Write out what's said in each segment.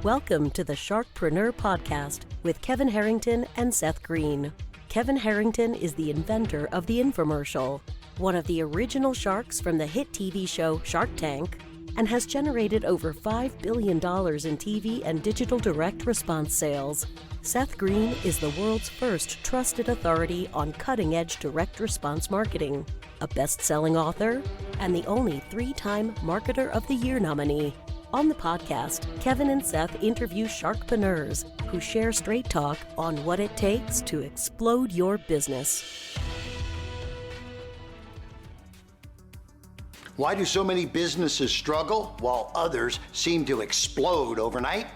Welcome to the Sharkpreneur podcast with Kevin Harrington and Seth Greene. Kevin Harrington is the inventor of the infomercial, one of the original sharks from the hit TV show Shark Tank, and has generated over $5 billion in TV and digital direct response sales. Seth Greene is the world's first trusted authority on cutting-edge direct response marketing, a best-selling author, and the only 3-time Marketer of the Year nominee. On the podcast, Kevin and Seth interview sharkpreneurs who share straight talk on what it takes to explode your business. Why do so many businesses struggle while others seem to explode overnight?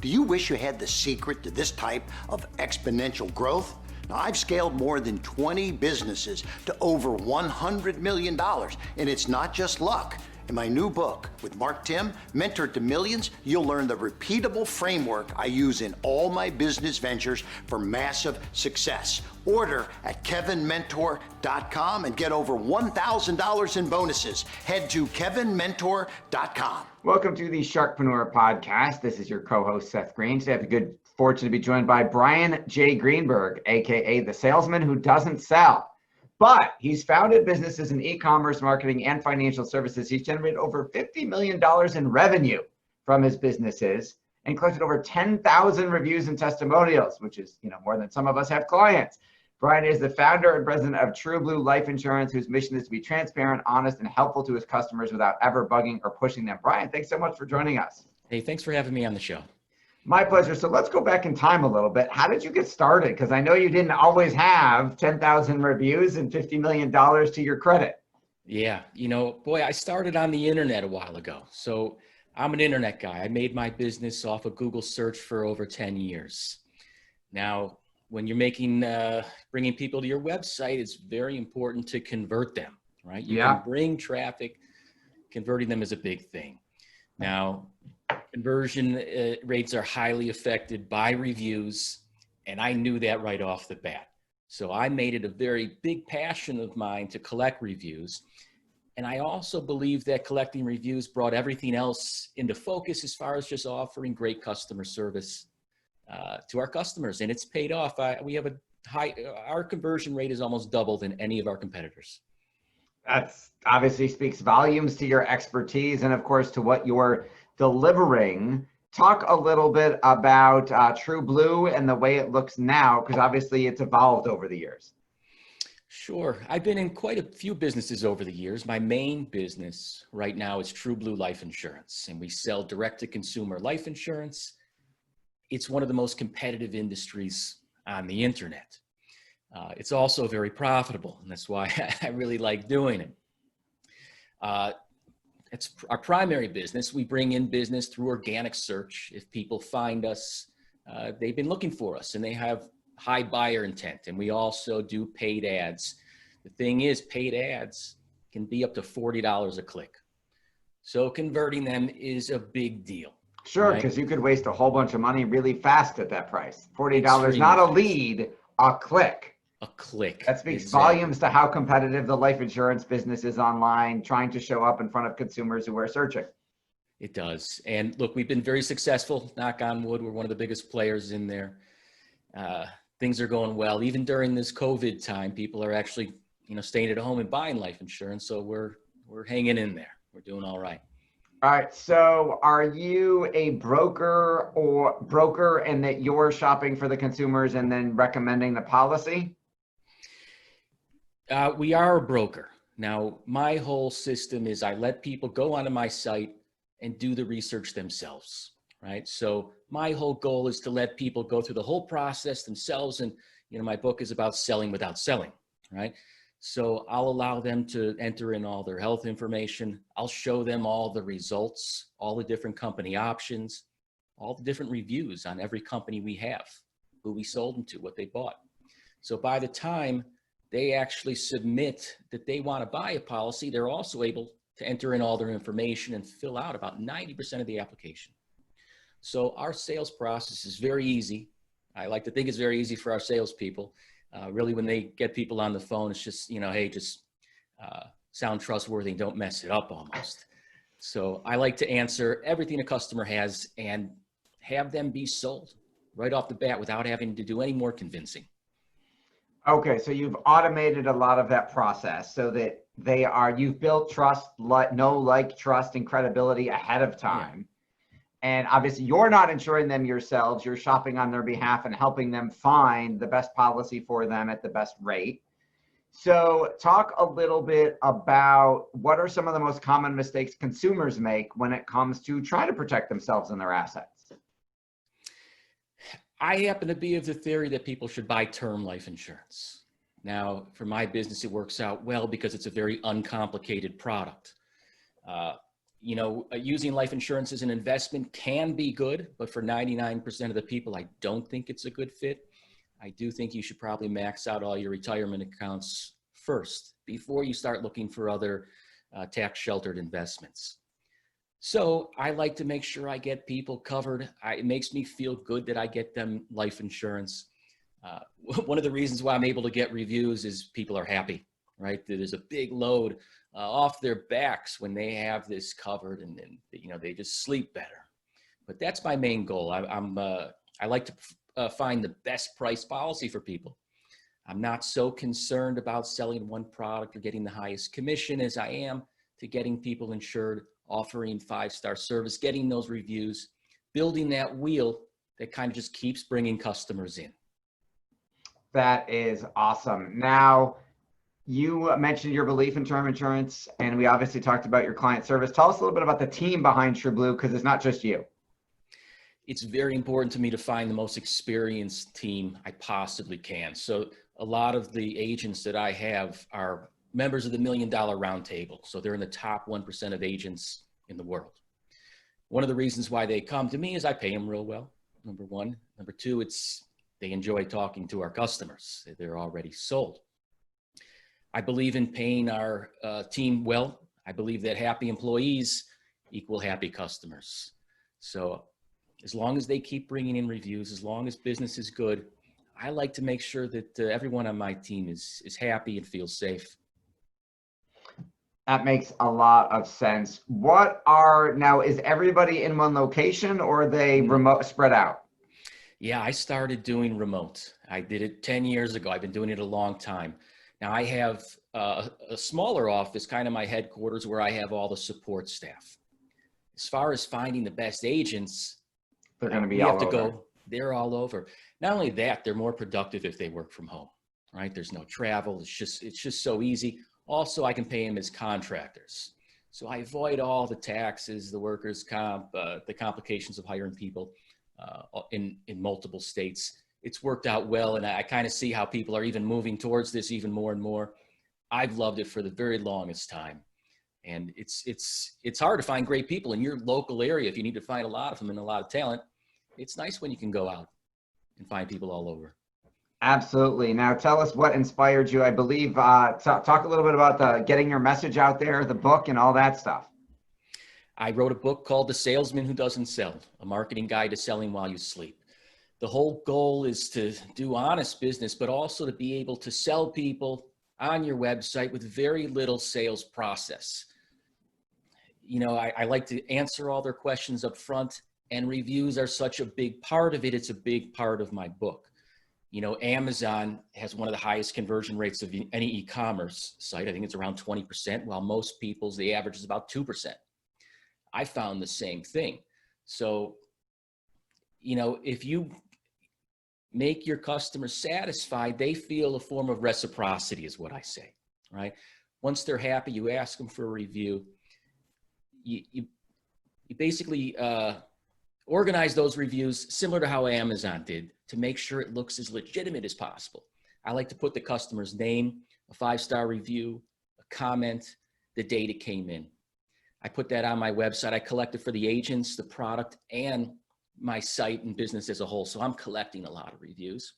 Do you wish you had the secret to this type of exponential growth? Now, I've scaled more than 20 businesses to over $100 million, and it's not just luck. In my new book with Mark Tim, Mentor to Millions, you'll learn the repeatable framework I use in all my business ventures for massive success. Order at kevinmentor.com and get over $1,000 in bonuses. Head to kevinmentor.com. Welcome to the Sharkpreneur podcast. This is your co-host, Seth Greene. Today I have the good fortune to be joined by Brian J. Greenberg, aka the Salesman Who Doesn't Sell. But he's founded businesses in e-commerce, marketing, and financial services. He's generated over $50 million in revenue from his businesses and collected over 10,000 reviews and testimonials, which is, more than some of us have clients. Brian is the founder and president of True Blue Life Insurance, whose mission is to be transparent, honest, and helpful to his customers without ever bugging or pushing them. Brian, thanks so much for joining us. Hey, thanks for having me on the show. My pleasure. So let's go back in time a little bit. How did you get started? Because I know you didn't always have 10,000 reviews and $50 million to your credit. Yeah, I started on the internet a while ago. So I'm an internet guy. I made my business off of Google search for over 10 years. Now, when you're bringing people to your website, it's very important to convert them, right? You can bring traffic. Converting them is a big thing. Now, conversion rates are highly affected by reviews, and I knew that right off the bat. So I made it a very big passion of mine to collect reviews. And I also believe that collecting reviews brought everything else into focus as far as just offering great customer service to our customers. And it's paid off. We have our conversion rate is almost double than any of our competitors. That's obviously speaks volumes to your expertise and, of course, to what you're delivering. Talk a little bit about True Blue and the way it looks now, because obviously it's evolved over the years. Sure. I've been in quite a few businesses over the years. My main business right now is True Blue Life Insurance, and we sell direct-to-consumer life insurance. It's one of the most competitive industries on the internet. It's also very profitable, and that's why I really like doing it. It's our primary business. We bring in business through organic search. If people find us, they've been looking for us and they have high buyer intent. And we also do paid ads. The thing is, paid ads can be up to $40 a click. So converting them is a big deal. Sure, because you could waste a whole bunch of money really fast at that price. $40, not a lead, a click. A click. That speaks volumes to how competitive the life insurance business is online, trying to show up in front of consumers who are searching. It does. And look, we've been very successful. Knock on wood, we're one of the biggest players in there. Things are going well. Even during this COVID time, people are actually, staying at home and buying life insurance. So we're hanging in there. We're doing all right. All right. So are you a broker and that you're shopping for the consumers and then recommending the policy? We are a broker. Now, my whole system is I let people go onto my site and do the research themselves, right? So my whole goal is to let people go through the whole process themselves. And, my book is about selling without selling, right? So I'll allow them to enter in all their health information. I'll show them all the results, all the different company options, all the different reviews on every company we have, who we sold them to, what they bought. So by the time they actually submit that they want to buy a policy, they're also able to enter in all their information and fill out about 90% of the application. So our sales process is very easy. I like to think it's very easy for our salespeople. Really, when they get people on the phone, it's just, hey, just sound trustworthy and don't mess it up almost. So I like to answer everything a customer has and have them be sold right off the bat without having to do any more convincing. Okay, so you've automated a lot of that process so that you've built trust, trust, and credibility ahead of time. Yeah. And obviously you're not insuring them yourselves, you're shopping on their behalf and helping them find the best policy for them at the best rate. So talk a little bit about what are some of the most common mistakes consumers make when it comes to trying to protect themselves and their assets? I happen to be of the theory that people should buy term life insurance. Now, for my business, it works out well because it's a very uncomplicated product. Using life insurance as an investment can be good, but for 99% of the people, I don't think it's a good fit. I do think you should probably max out all your retirement accounts first before you start looking for other tax sheltered investments. So I like to make sure I get people covered. It makes me feel good that I get them life insurance. One of the reasons why I'm able to get reviews is people are happy, right? There's a big load off their backs when they have this covered, and they just sleep better. But that's my main goal. I like to find the best price policy for people. I'm not so concerned about selling one product or getting the highest commission as I am to getting people insured, offering 5-star service, getting those reviews, building that wheel that kind of just keeps bringing customers in. That is awesome. Now, you mentioned your belief in term insurance, and we obviously talked about your client service. Tell us a little bit about the team behind TrueBlue, because it's not just you. It's very important to me to find the most experienced team I possibly can. So a lot of the agents that I have are members of the $1 Million Roundtable. So they're in the top 1% of agents in the world. One of the reasons why they come to me is I pay them real well, number one. Number two, they enjoy talking to our customers. They're already sold. I believe in paying our team well. I believe that happy employees equal happy customers. So as long as they keep bringing in reviews, as long as business is good, I like to make sure that everyone on my team is happy and feels safe. That makes a lot of sense. Now, is everybody in one location, or are they remote, spread out? Yeah, I started doing remote. I did it 10 years ago. I've been doing it a long time. Now I have a smaller office, kind of my headquarters, where I have all the support staff. As far as finding the best agents, they're going to be all over. They're all over. Not only that, they're more productive if they work from home, right? There's no travel. It's just so easy. Also, I can pay them as contractors. So I avoid all the taxes, the workers' comp, the complications of hiring people in multiple states. It's worked out well, and I kind of see how people are even moving towards this even more and more. I've loved it for the very longest time. And it's hard to find great people in your local area. If you need to find a lot of them and a lot of talent, it's nice when you can go out and find people all over. Absolutely. Now tell us what inspired you. I believe, talk a little bit about getting your message out there, the book and all that stuff. I wrote a book called The Salesman Who Doesn't Sell, a marketing guide to selling while you sleep. The whole goal is to do honest business, but also to be able to sell people on your website with very little sales process. I like to answer all their questions up front, and reviews are such a big part of it. It's a big part of my book. Amazon has one of the highest conversion rates of any e-commerce site. I think it's around 20%, while most people's, the average is about 2%. I found the same thing. So, if you make your customers satisfied, they feel a form of reciprocity is what I say, right? Once they're happy, you ask them for a review. You basically organize those reviews similar to how Amazon did to make sure it looks as legitimate as possible. I like to put the customer's name, a 5-star review, a comment, the date it came in. I put that on my website. I collect it for the agents, the product, and my site and business as a whole. So I'm collecting a lot of reviews.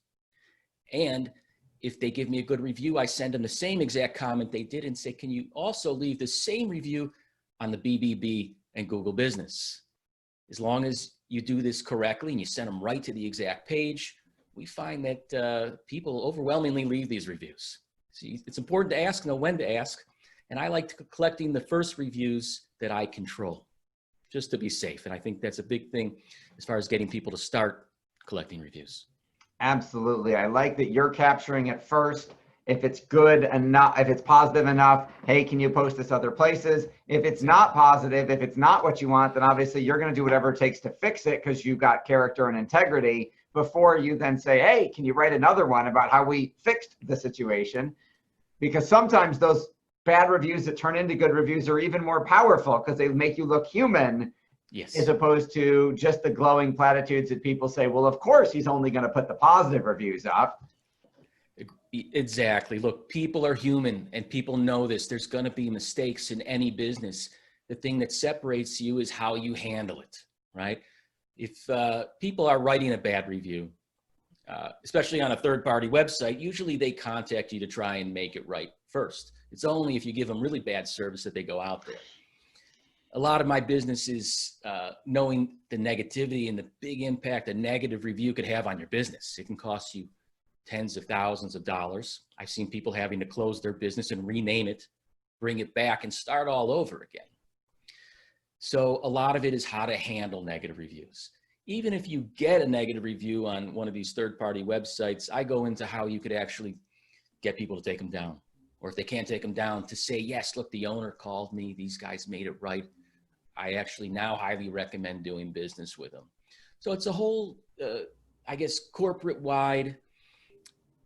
And if they give me a good review, I send them the same exact comment they did and say, can you also leave the same review on the BBB and Google Business? As long as you do this correctly and you send them right to the exact page, we find that people overwhelmingly leave these reviews. See, it's important to know when to ask. And I like collecting the first reviews that I control. just to be safe. And I think that's a big thing as far as getting people to start collecting reviews. Absolutely. I like that you're capturing it first. If it's good enough, if it's positive enough, hey, can you post this other places? If it's not positive, if it's not what you want, then obviously you're going to do whatever it takes to fix it because you've got character and integrity before you then say, hey, can you write another one about how we fixed the situation? Because sometimes those bad reviews that turn into good reviews are even more powerful because they make you look human. Yes. As opposed to just the glowing platitudes that people say, well, of course, he's only going to put the positive reviews up. Exactly. Look, people are human and people know this. There's going to be mistakes in any business. The thing that separates you is how you handle it, right? If people are writing a bad review, especially on a third-party website, usually they contact you to try and make it right first. It's only if you give them really bad service that they go out there. A lot of my business is knowing the negativity and the big impact a negative review could have on your business. It can cost you tens of thousands of dollars. I've seen people having to close their business and rename it, bring it back, and start all over again. So a lot of it is how to handle negative reviews. Even if you get a negative review on one of these third-party websites, I go into how you could actually get people to take them down. Or if they can't take them down, to say, yes, look, the owner called me, these guys made it right. I actually now highly recommend doing business with them. So it's a whole, I guess, corporate-wide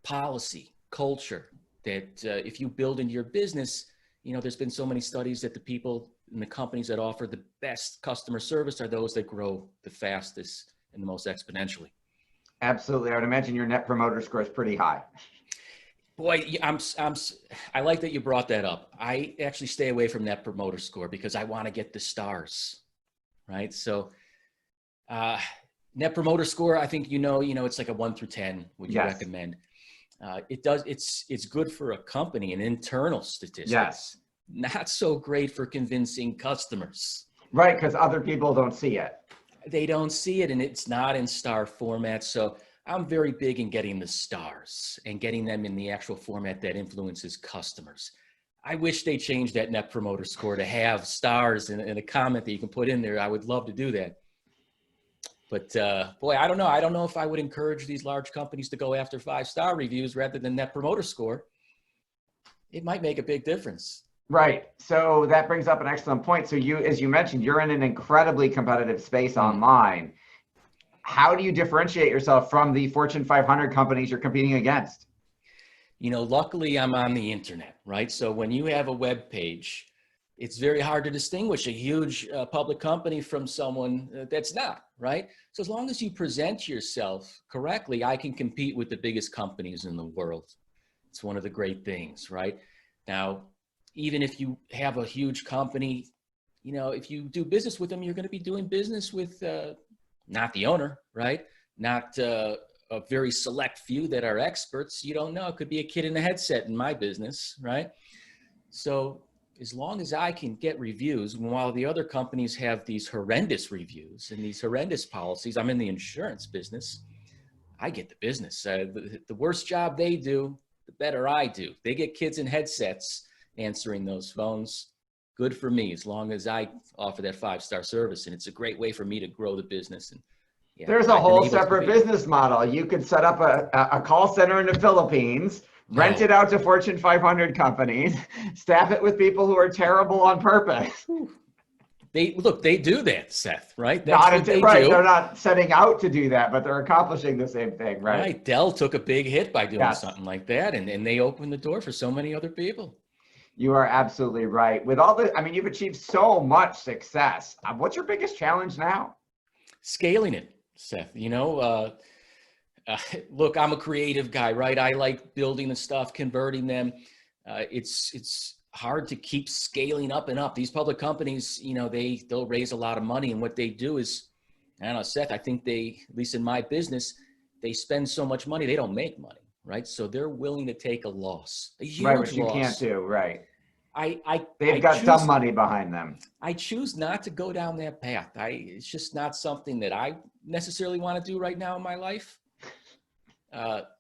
policy, culture that if you build into your business, you know, there's been so many studies that the people in the companies that offer the best customer service are those that grow the fastest and the most exponentially. Absolutely. I would imagine your net promoter score is pretty high. Boy, I like that you brought that up. I actually stay away from net promoter score because I want to get the stars, right? So net promoter score, I think, you know, it's like a 1 through 10, would you recommend? It's good for a company and internal statistics. Yes. Not so great for convincing customers. Right, because other people don't see it. They don't see it, and it's not in star format. So I'm very big in getting the stars and getting them in the actual format that influences customers. I wish they changed that net promoter score to have stars and a comment that you can put in there. I would love to do that. But boy, I don't know. I don't know if I would encourage these large companies to go after 5-star reviews rather than net promoter score. It might make a big difference. Right. So that brings up an excellent point. So you, as you mentioned, you're in an incredibly competitive space online. How do you differentiate yourself from the Fortune 500 companies you're competing against? You know, luckily I'm on the internet, right? So when you have a web page, it's very hard to distinguish a huge public company from someone that's not, right? So as long as you present yourself correctly, I can compete with the biggest companies in the world. It's one of the great things, right? Now, even if you have a huge company, you know, if you do business with them, you're going to be doing business with not the owner, right? Not a very select few that are experts. You don't know. It could be a kid in a headset in my business, right? So as long as I can get reviews, while the other companies have these horrendous reviews and these horrendous policies, I'm in the insurance business, I get the business. The worse job they do, the better I do. They get kids in headsets answering those phones. Good for me, as long as I offer that 5-star service. And it's a great way for me to grow the business. And yeah, there's a whole separate business model. You could set up a call center in the Philippines, rent it out to Fortune 500 companies, staff it with people who are terrible on purpose. They do that, Seth, right? That's what they do. They're not setting out to do that, but they're accomplishing the same thing, right? Right. Dell took a big hit by doing something like that, and they opened the door for so many other people. You are absolutely right. With all the, I mean, you've achieved so much success. What's your biggest challenge now? Scaling it, Seth. You know, look, I'm a creative guy, right? I like building the stuff, converting them. It's hard to keep scaling up and up. These public companies, you know, they'll raise a lot of money, and what they do is, I don't know, Seth, I think they, at least in my business, they spend so much money, they don't make money, right? So they're willing to take a loss, a huge right, which you loss. can't do, right? They've got dumb money behind them. I choose not to go down that path. It's just not something that I necessarily want to do right now in my life.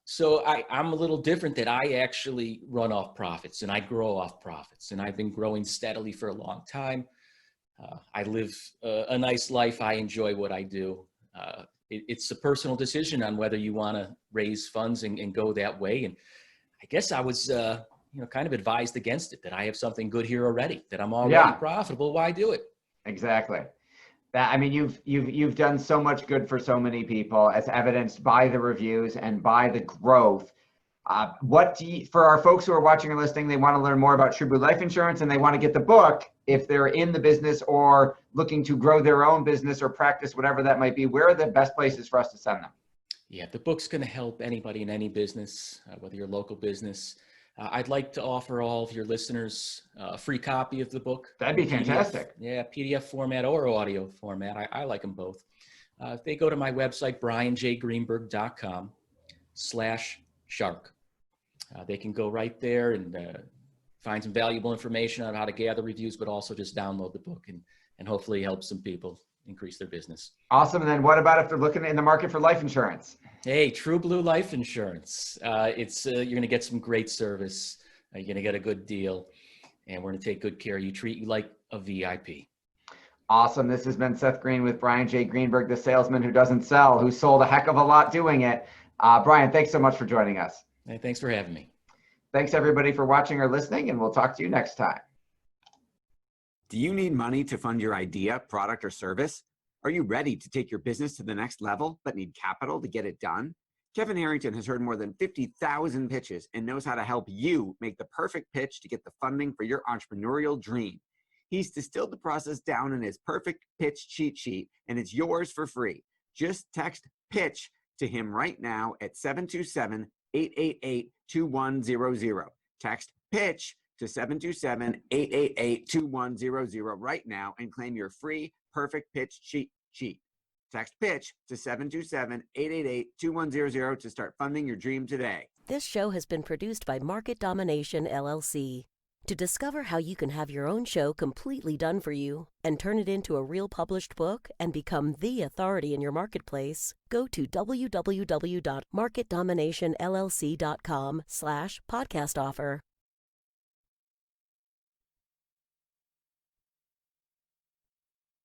So I'm a little different, that I actually run off profits and I grow off profits, and I've been growing steadily for a long time. I live a nice life. I enjoy what I do. It's a personal decision on whether you want to raise funds and go that way. And I guess I was, kind of advised against it, that I have something good here already, that I'm already profitable. Why do it? Exactly. You've done so much good for so many people, as evidenced by the reviews and by the growth. For our folks who are watching or listening, they want to learn more about True Blue Life Insurance and they want to get the book. If they're in the business or looking to grow their own business or practice, whatever that might be, where are the best places for us to send them? Yeah, the book's going to help anybody in any business, whether you're a local business. I'd like to offer all of your listeners a free copy of the book. That'd be fantastic. PDF format or audio format. I like them both. If they go to my website, brianjgreenberg.com/shark. They can go right there and find some valuable information on how to gather reviews, but also just download the book and hopefully help some people increase their business. Awesome. And then what about if they're looking in the market for life insurance? Hey, True Blue Life Insurance. You're going to get some great service. You're going to get a good deal, and we're going to take good care of you, treat you like a VIP. Awesome. This has been Seth Greene with Brian J. Greenberg, the salesman who doesn't sell, who sold a heck of a lot doing it. Brian, thanks so much for joining us. Hey, thanks for having me. Thanks everybody for watching or listening, and we'll talk to you next time. Do you need money to fund your idea, product, or service? Are you ready to take your business to the next level, but need capital to get it done? Kevin Harrington has heard more than 50,000 pitches and knows how to help you make the perfect pitch to get the funding for your entrepreneurial dream. He's distilled the process down in his perfect pitch cheat sheet, and it's yours for free. Just text PITCH to him right now at 727-888-2100. Text PITCH to 727-888-2100 right now and claim your free perfect pitch cheat sheet. Text PITCH to 727-888-2100 to start funding your dream today. This show has been produced by Market Domination, LLC. To discover how you can have your own show completely done for you and turn it into a real published book and become the authority in your marketplace, go to www.marketdominationllc.com/podcast offer.